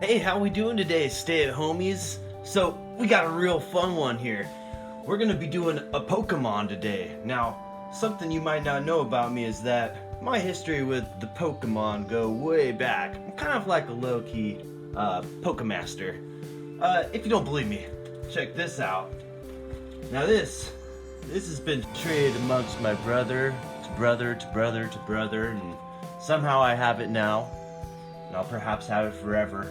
Hey, how we doing today, stay-at-homies? So, we got a real fun one here. We're gonna be doing a Pokemon today. Now, something you might not know about me is that my history with the Pokemon go way back. I'm kind of like a low-key Pokemaster. If you don't believe me, check this out. Now this has been traded amongst my brother, to brother, to brother, to brother, and somehow I have it now. And I'll perhaps have it forever.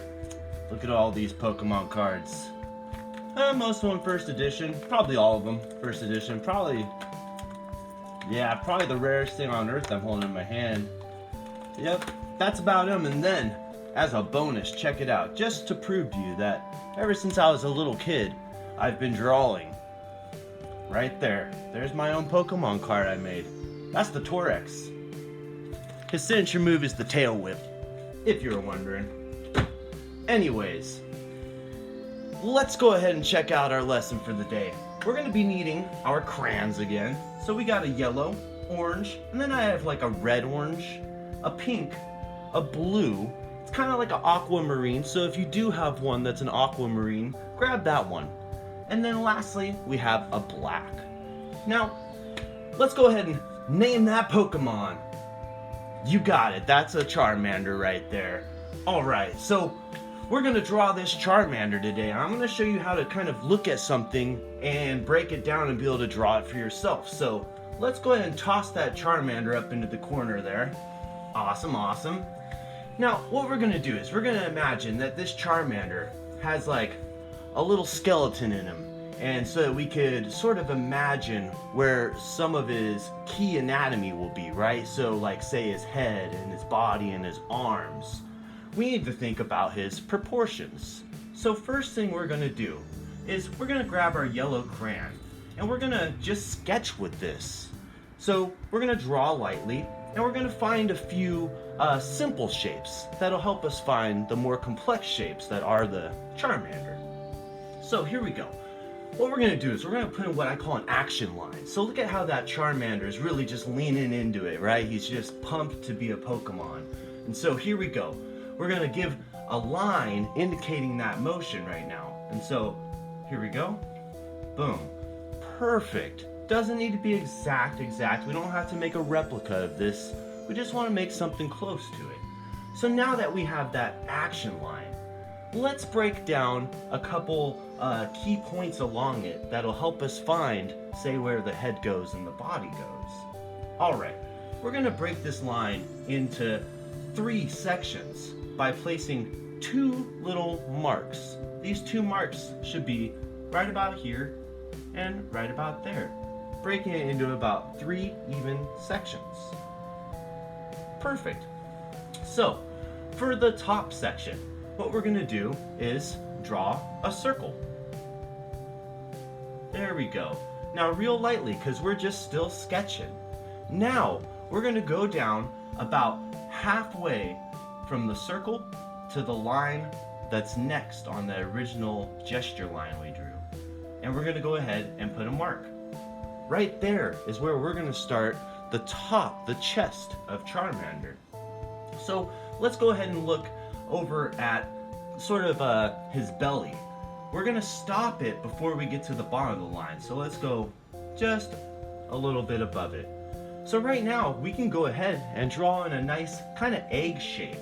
Look at all these Pokemon cards. Most of them first edition. Probably all of them first edition. Probably the rarest thing on earth I'm holding in my hand. Yep, that's about them. And then, as a bonus, check it out. Just to prove to you that ever since I was a little kid, I've been drawing. Right there. There's my own Pokemon card I made. That's the Torex. His signature move is the Tail Whip, if you're wondering. Anyways, let's go ahead and check out our lesson for the day. We're going to be needing our crayons again. So we got a yellow, orange, and then I have like a red orange, a pink, a blue. It's kind of like an aquamarine, so if you do have one that's an aquamarine, grab that one. And then lastly, we have a black. Now, let's go ahead and name that Pokemon. You got it, that's a Charmander right there. Alright, so we're going to draw this Charmander today. I'm going to show you how to kind of look at something and break it down and be able to draw it for yourself. So let's go ahead and toss that Charmander up into the corner there. Awesome, awesome. Now what we're going to do is we're going to imagine that this Charmander has like a little skeleton in him. And so that we could sort of imagine where some of his key anatomy will be, right? So like say his head and his body and his arms. We need to think about his proportions. So first thing we're gonna do is we're gonna grab our yellow crayon and we're gonna just sketch with this. So we're gonna draw lightly and we're gonna find a few simple shapes that'll help us find the more complex shapes that are the Charmander. So here we go. What we're gonna do is we're gonna put in what I call an action line. So look at how that Charmander is really just leaning into it, right? He's just pumped to be a Pokemon. And so here we go. We're going to give a line indicating that motion right now. And so, here we go. Boom. Perfect. Doesn't need to be exact. We don't have to make a replica of this. We just want to make something close to it. So now that we have that action line, let's break down a couple key points along it that'll help us find, say, where the head goes and the body goes. Alright, we're going to break this line into 3 sections by placing 2 little marks. These 2 marks should be right about here and right about there, breaking it into about 3 even sections. Perfect. So, for the top section, what we're going to do is draw a circle. There we go. Now real lightly, because we're just still sketching. Now, we're going to go down about halfway from the circle to the line that's next on the original gesture line we drew. And we're going to go ahead and put a mark. Right there is where we're going to start the top, the chest of Charmander. So let's go ahead and look over at sort of his belly. We're going to stop it before we get to the bottom of the line. So let's go just a little bit above it. So right now we can go ahead and draw in a nice kind of egg shape.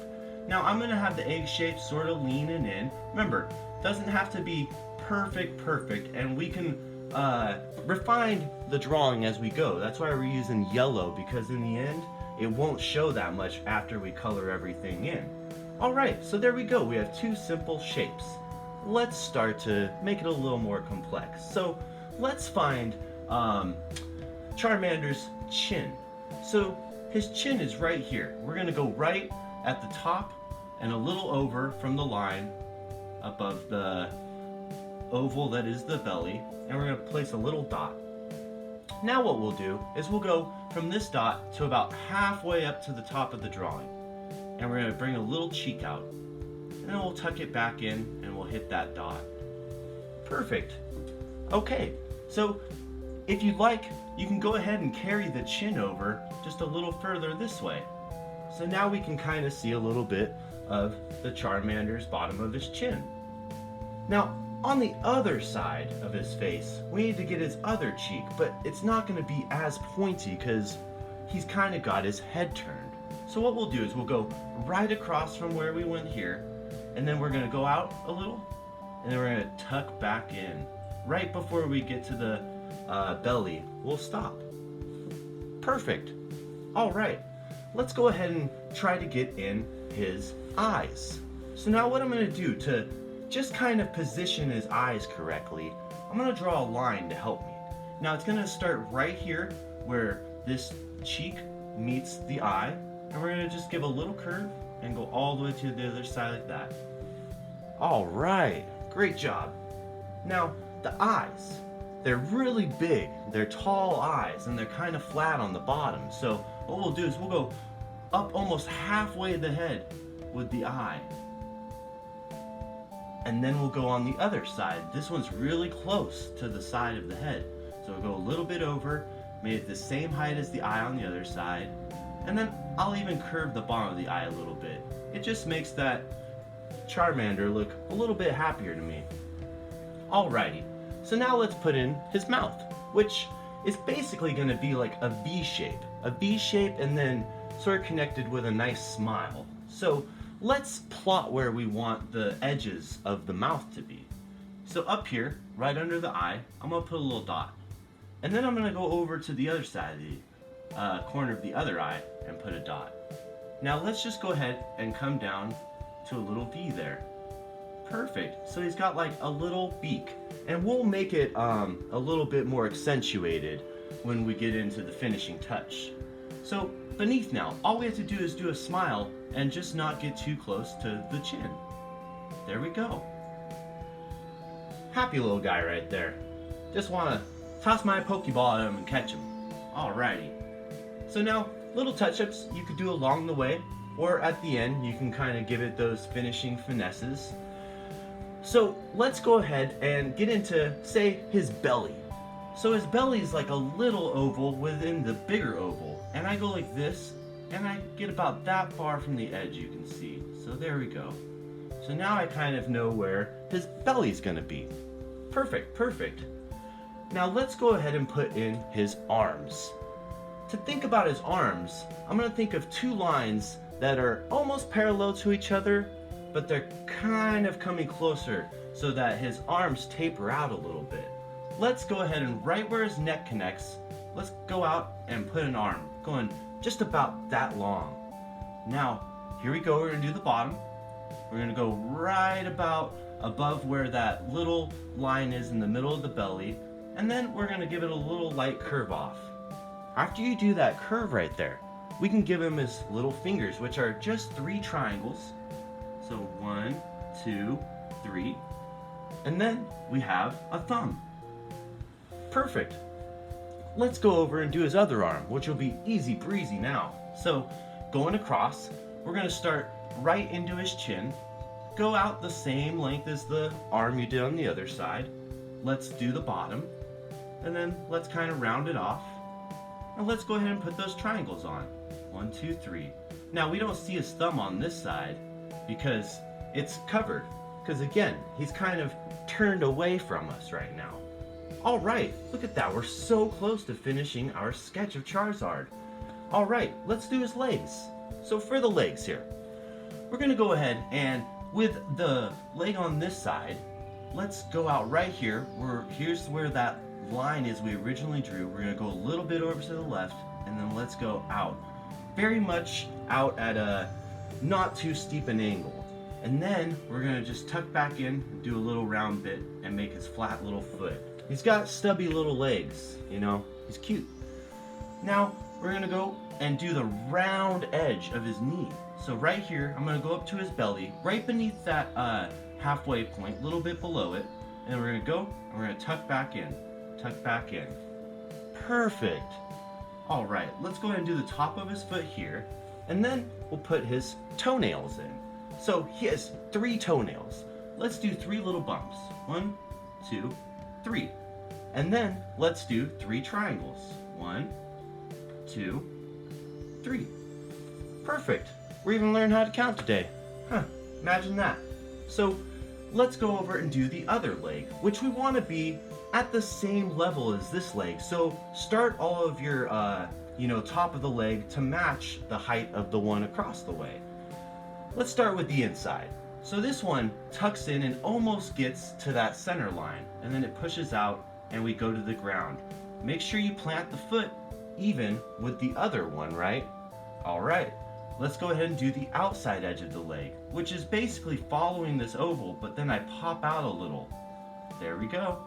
Now I'm going to have the egg shape sort of leaning in. Remember, doesn't have to be perfect, and we can refine the drawing as we go. That's why we're using yellow, because in the end it won't show that much after we color everything in. Alright, so there we go. We have 2 simple shapes. Let's start to make it a little more complex. So let's find Charmander's chin. So his chin is right here. We're going to go right at the top and a little over from the line above the oval that is the belly, and we're going to place a little dot. Now what we'll do is we'll go from this dot to about halfway up to the top of the drawing, and we're going to bring a little cheek out, and then we'll tuck it back in and we'll hit that dot. Perfect. Okay, so if you'd like, you can go ahead and carry the chin over just a little further this way. So now we can kind of see a little bit of the Charmander's bottom of his chin. Now, on the other side of his face, we need to get his other cheek, but it's not going to be as pointy because he's kind of got his head turned. So what we'll do is we'll go right across from where we went here, and then we're going to go out a little, and then we're going to tuck back in. Right before we get to the belly, we'll stop. Perfect. All right, let's go ahead and try to get in his eyes. So now what I'm going to do to just kind of position his eyes correctly, I'm going to draw a line to help me. Now it's going to start right here where this cheek meets the eye, and we're going to just give a little curve and go all the way to the other side like that. All right, great job. Now the eyes, they're really big, they're tall eyes, and they're kind of flat on the bottom. So what we'll do is we'll go up almost halfway the head with the eye, and then we'll go on the other side. This one's really close to the side of the head, so we'll go a little bit over, made it the same height as the eye on the other side, and then I'll even curve the bottom of the eye a little bit. It just makes that Charmander look a little bit happier to me. Alrighty, so now let's put in his mouth, which is basically going to be like a V shape. A V shape and then sort of connected with a nice smile. So let's plot where we want the edges of the mouth to be. So up here, right under the eye, I'm going to put a little dot. And then I'm going to go over to the other side of the corner of the other eye and put a dot. Now let's just go ahead and come down to a little V there. Perfect. So he's got like a little beak, and we'll make it a little bit more accentuated when we get into the finishing touch. So beneath now, all we have to do is do a smile and just not get too close to the chin. There we go. Happy little guy right there. Just want to toss my Pokeball at him and catch him. Alrighty. So now, little touch-ups you could do along the way, or at the end you can kind of give it those finishing finesses. So let's go ahead and get into, say, his belly. So his belly is like a little oval within the bigger oval, and I go like this, and I get about that far from the edge, you can see. So there we go. So now I kind of know where his belly's gonna be. Perfect, perfect. Now let's go ahead and put in his arms. To think about his arms, I'm gonna think of two lines that are almost parallel to each other, but they're kind of coming closer so that his arms taper out a little bit. Let's go ahead and right where his neck connects, let's go out and put an arm going just about that long. Now, here we go, we're gonna do the bottom. We're gonna go right about above where that little line is in the middle of the belly, and then we're gonna give it a little light curve off. After you do that curve right there, we can give him his little fingers, which are just 3 triangles. So 1, 2, 3, and then we have a thumb. Perfect. Let's go over and do his other arm, which will be easy breezy now. So going across, we're going to start right into his chin, go out the same length as the arm you did on the other side. Let's do the bottom, and then let's kind of round it off. And let's go ahead and put those triangles on. 1, 2, 3. Now we don't see his thumb on this side because it's covered. Because again, he's kind of turned away from us right now. Alright, look at that. We're so close to finishing our sketch of Charizard. Alright, let's do his legs. So for the legs here, we're going to go ahead and with the leg on this side, let's go out right here. Here's where that line is we originally drew. We're going to go a little bit over to the left, and then let's go out. Very much out at a not too steep an angle. And then we're going to just tuck back in, do a little round bit, and make his flat little foot. He's got stubby little legs, you know, he's cute. Now we're going to go and do the round edge of his knee. So right here, I'm going to go up to his belly, right beneath that halfway point, a little bit below it, and we're going to go and we're going to tuck back in. Tuck back in. Perfect. All right, let's go ahead and do the top of his foot here, and then we'll put his toenails in. So he has 3 toenails. Let's do 3 little bumps. 1, 2, 3. And then let's do 3 triangles. 1, 2, 3. Perfect. We're even learning how to count today. Huh, imagine that. So let's go over and do the other leg, which we want to be at the same level as this leg. So start all of your, top of the leg to match the height of the one across the way. Let's start with the inside. So this one tucks in and almost gets to that center line, and then it pushes out and we go to the ground. Make sure you plant the foot even with the other one, right? All right, let's go ahead and do the outside edge of the leg, which is basically following this oval, but then I pop out a little. There we go.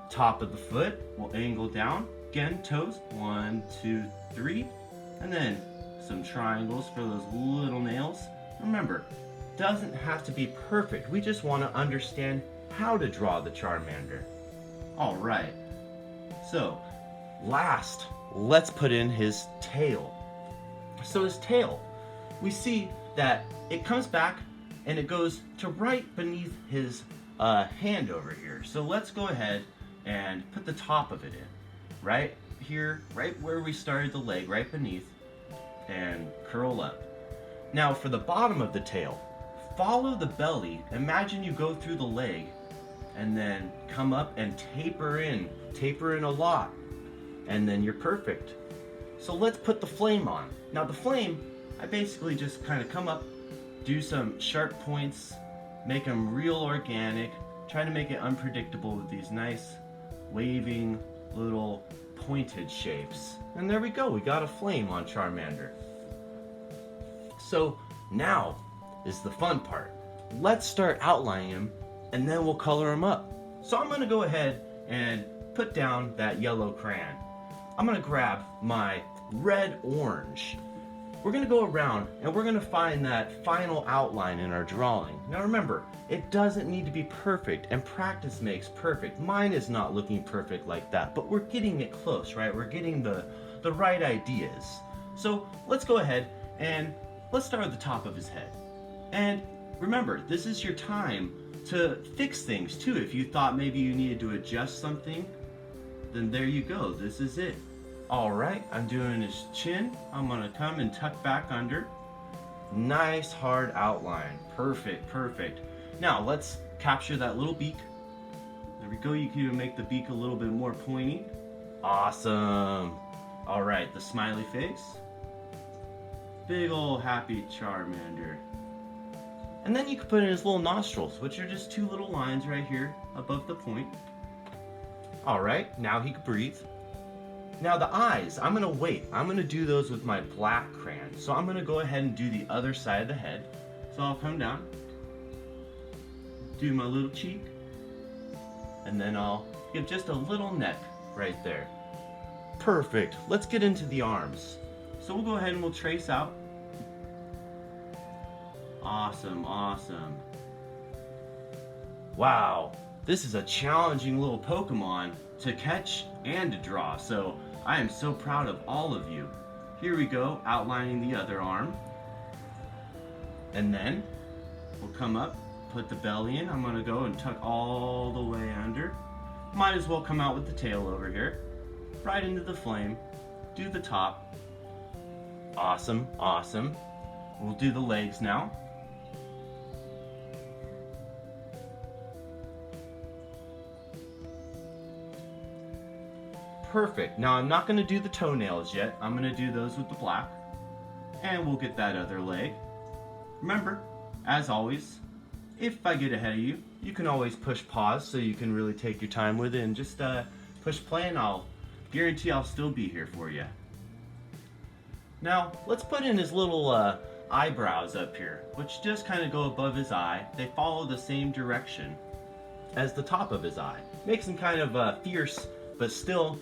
Top of the foot will angle down. Again, toes, 1, 2, 3, and then some triangles for those little nails. Remember, doesn't have to be perfect. We just want to understand how to draw the Charmander. All right. So, last, let's put in his tail. So his tail, we see that it comes back and it goes to right beneath his hand over here. So let's go ahead and put the top of it in. Right here, right where we started the leg, right beneath, and curl up. Now for the bottom of the tail, follow the belly. Imagine you go through the leg and then come up and taper in a lot, and then you're perfect. So let's put the flame on. Now the flame, I basically just kind of come up, do some sharp points, make them real organic, try to make it unpredictable with these nice waving little pointed shapes. And there we go, we got a flame on Charmander. So now is the fun part. Let's start outlining him and then we'll color him up. So I'm gonna go ahead and put down that yellow crayon. I'm gonna grab my red orange. We're gonna go around and we're gonna find that final outline in our drawing. Now remember, it doesn't need to be perfect, and practice makes perfect. Mine is not looking perfect like that, but we're getting it close, right? We're getting the right ideas. So let's go ahead and let's start at the top of his head. And remember, this is your time to fix things too. If you thought maybe you needed to adjust something, then there you go, this is it. All right, I'm doing his chin. I'm gonna come and tuck back under. Nice hard outline, perfect, perfect. Now let's capture that little beak. There we go, you can even make the beak a little bit more pointy. Awesome. All right, the smiley face. Big ol' happy Charmander. And then you can put in his little nostrils, which are just two little lines right here above the point. All right, now he can breathe. Now the eyes, I'm gonna wait. I'm gonna do those with my black crayon. So I'm gonna go ahead and do the other side of the head. So I'll come down, do my little cheek, and then I'll give just a little neck right there. Perfect, let's get into the arms. So we'll go ahead and we'll trace out. Awesome, awesome. Wow, this is a challenging little Pokemon to catch and to draw, so I am so proud of all of you. Here we go, outlining the other arm. And then we'll come up, put the belly in. I'm gonna go and tuck all the way under. Might as well come out with the tail over here. Right into the flame, do the top. Awesome, awesome. We'll do the legs now. Perfect. Now I'm not going to do the toenails yet. I'm going to do those with the black. And we'll get that other leg. Remember, as always, if I get ahead of you, you can always push pause so you can really take your time with it and just push play, and I'll guarantee I'll still be here for you. Now, let's put in his little eyebrows up here, which just kind of go above his eye. They follow the same direction as the top of his eye. Makes him kind of fierce, but still,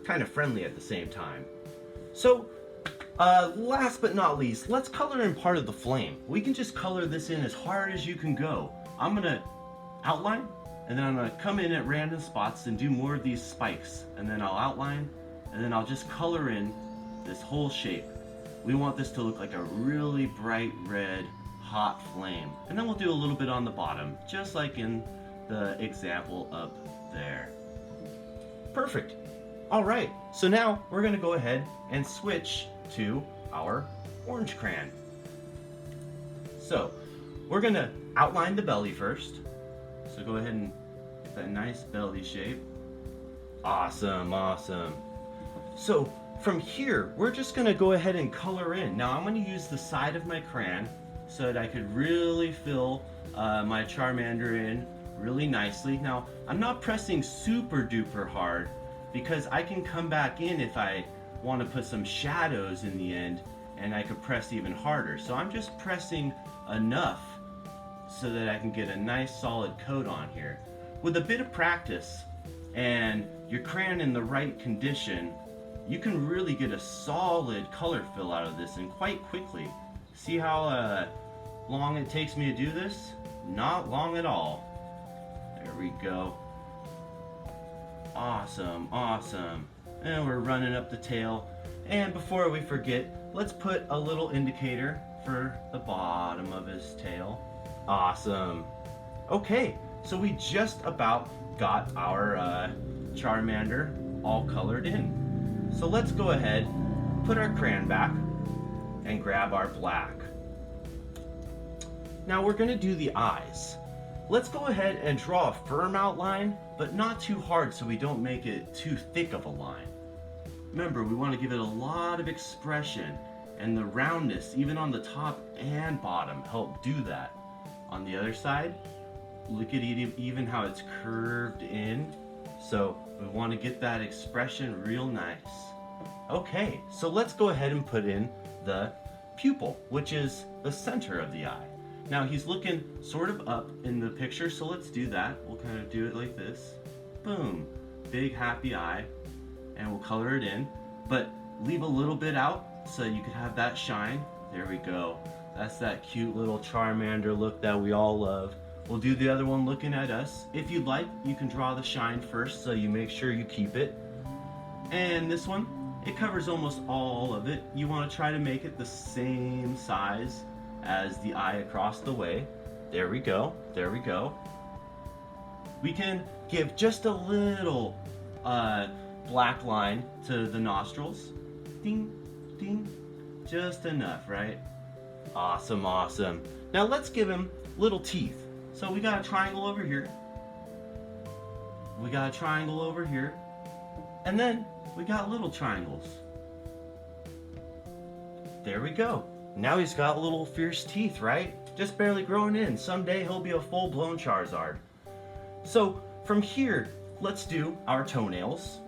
kind of friendly at the same time. So, last but not least, let's color in part of the flame. We can just color this in as hard as you can go. I'm gonna outline, and then I'm gonna come in at random spots and do more of these spikes. And then I'll outline, and then I'll just color in this whole shape. We want this to look like a really bright red, hot flame. And then we'll do a little bit on the bottom, just like in the example up there. Perfect. All right, so now we're gonna go ahead and switch to our orange crayon. So we're gonna outline the belly first. So go ahead and get that nice belly shape. Awesome, awesome. So from here, we're just gonna go ahead and color in. Now I'm gonna use the side of my crayon so that I could really fill my Charmander in really nicely. Now I'm not pressing super duper hard because I can come back in if I want to put some shadows in the end, and I could press even harder. So I'm just pressing enough so that I can get a nice solid coat on here. With a bit of practice and your crayon in the right condition, you can really get a solid color fill out of this, and quite quickly. See how long it takes me to do this? Not long at all. There we go. Awesome, awesome. And we're running up the tail. And before we forget, let's put a little indicator for the bottom of his tail. Awesome. Okay, so we just about got our Charmander all colored in. So let's go ahead, put our crayon back, and grab our black. Now we're gonna do the eyes. Let's go ahead and draw a firm outline, but not too hard so we don't make it too thick of a line. Remember, we want to give it a lot of expression, and the roundness, even on the top and bottom, help do that. On the other side, look at even how it's curved in. So we want to get that expression real nice. Okay, so let's go ahead and put in the pupil, which is the center of the eye. Now he's looking sort of up in the picture, so let's do that. We'll kind of do it like this. Boom, big happy eye, and we'll color it in, but leave a little bit out so you could have that shine. There we go. That's that cute little Charmander look that we all love. We'll do the other one looking at us. If you'd like, you can draw the shine first so you make sure you keep it. And this one, it covers almost all of it. You want to try to make it the same size as the eye across the way. There we go, there we go. We can give just a little black line to the nostrils. Ding, ding, just enough, right? Awesome, awesome. Now let's give him little teeth. So we got a triangle over here. We got a triangle over here. And then we got little triangles. There we go. Now he's got little fierce teeth, right? Just barely growing in. Someday he'll be a full-blown Charizard. So from here, let's do our toenails.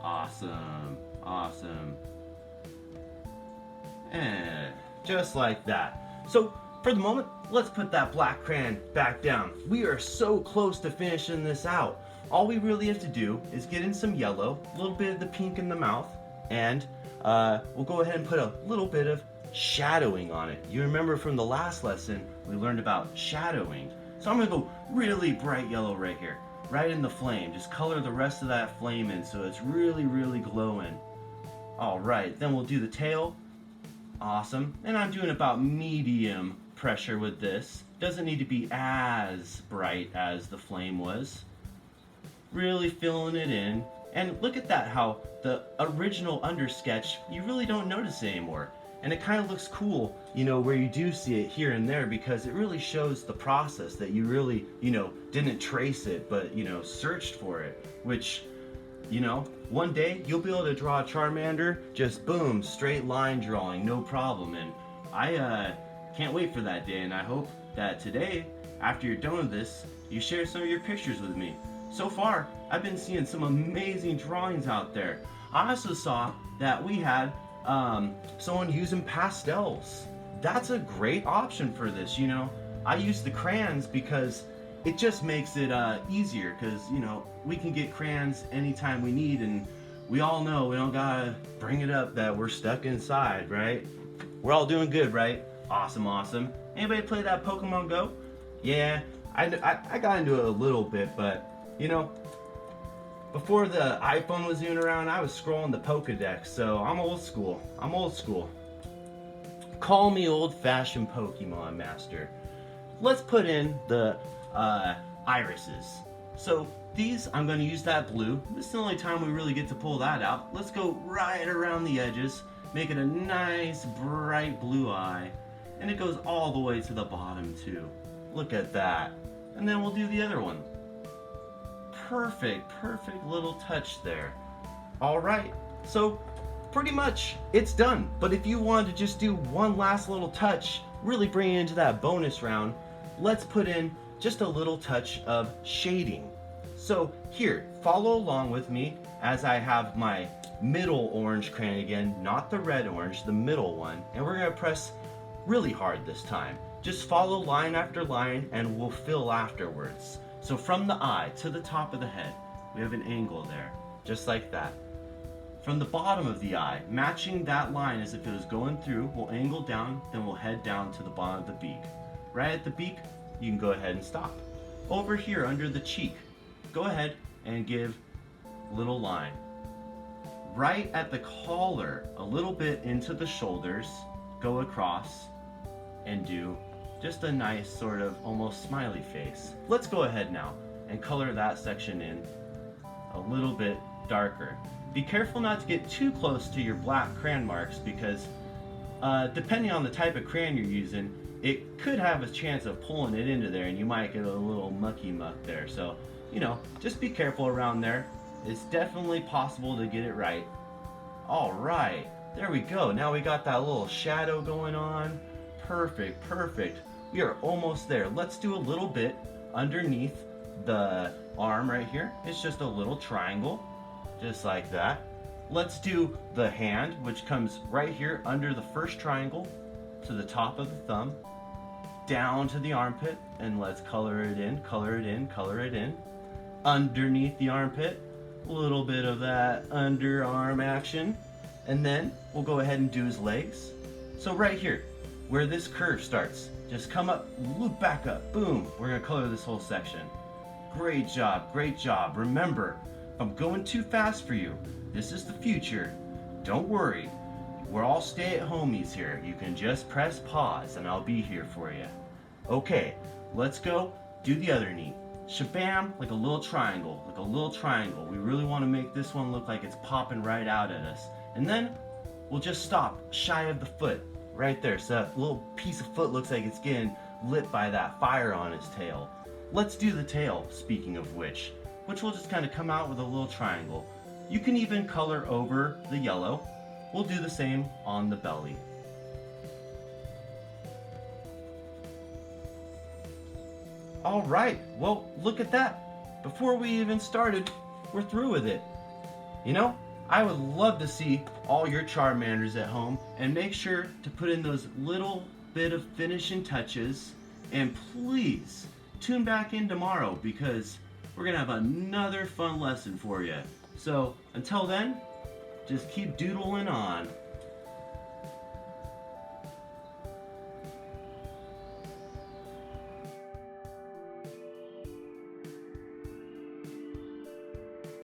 Awesome, awesome. And just like that. So for the moment, let's put that black crayon back down. We are so close to finishing this out. All we really have to do is get in some yellow, a little bit of the pink in the mouth, and we'll go ahead and put a little bit of shadowing on it. You remember from the last lesson, we learned about shadowing. So I'm gonna go really bright yellow right here, right in the flame. Just color the rest of that flame in so it's really, really glowing. All right, then we'll do the tail. Awesome. And I'm doing about medium pressure with this. Doesn't need to be as bright as the flame was. Really filling it in. And look at that, how the original undersketch, you really don't notice it anymore. And it kind of looks cool, you know, where you do see it here and there, because it really shows the process that you really, you know, didn't trace it, but, you know, searched for it. Which, you know, one day you'll be able to draw a Charmander, just boom, straight line drawing, no problem. And I can't wait for that day, and I hope that today, after you're done with this, you share some of your pictures with me. So far, I've been seeing some amazing drawings out there. I also saw that we had someone using pastels. That's a great option for this, you know. I use the crayons because it just makes it easier, because, you know, we can get crayons anytime we need, and we all know we don't gotta bring it up that we're stuck inside, right? We're all doing good, right? Awesome, awesome. Anybody play that Pokemon Go? Yeah, I got into it a little bit, but, you know, before the iPhone was even around, I was scrolling the Pokédex, so I'm old school. I'm old school. Call me old-fashioned Pokemon master. Let's put in the irises. So these, I'm going to use that blue. This is the only time we really get to pull that out. Let's go right around the edges, make it a nice bright blue eye. And it goes all the way to the bottom too. Look at that. And then we'll do the other one. Perfect, perfect little touch there. All right, so pretty much it's done. But if you want to just do one last little touch, really bring it into that bonus round, let's put in just a little touch of shading. So here, follow along with me as I have my middle orange crayon again, not the red orange, the middle one. And we're gonna press really hard this time. Just follow line after line and we'll fill afterwards. So from the eye to the top of the head, we have an angle there, just like that. From the bottom of the eye, matching that line as if it was going through, we'll angle down, then we'll head down to the bottom of the beak. Right at the beak, you can go ahead and stop. Over here under the cheek, go ahead and give a little line. Right at the collar, a little bit into the shoulders, go across and do just a nice sort of almost smiley face. Let's go ahead now and color that section in a little bit darker. Be careful not to get too close to your black crayon marks because depending on the type of crayon you're using, it could have a chance of pulling it into there and you might get a little mucky muck there. So, you know, just be careful around there. It's definitely possible to get it right. All right, there we go. Now we got that little shadow going on. Perfect, perfect. We are almost there. Let's do a little bit underneath the arm right here. It's just a little triangle, just like that. Let's do the hand, which comes right here under the first triangle to the top of the thumb, down to the armpit, and let's color it in, color it in, color it in. Underneath the armpit, a little bit of that underarm action, and then we'll go ahead and do his legs. So right here, where this curve starts, just come up, loop back up, boom. We're gonna color this whole section. Great job, great job. Remember, if I'm going too fast for you, this is the future. Don't worry, we're all stay-at-homies here. You can just press pause and I'll be here for you. Okay, let's go do the other knee. Shabam, like a little triangle, like a little triangle. We really wanna make this one look like it's popping right out at us. And then we'll just stop shy of the foot. Right there, so that little piece of foot looks like it's getting lit by that fire on his tail. Let's do the tail, speaking of which will just kind of come out with a little triangle. You can even color over the yellow. We'll do the same on the belly. All right, well, look at that. Before we even started, we're through with it. You know, I would love to see all your Charmanders at home, and make sure to put in those little bit of finishing touches, and please tune back in tomorrow because we're gonna have another fun lesson for you. So until then, just keep doodling on.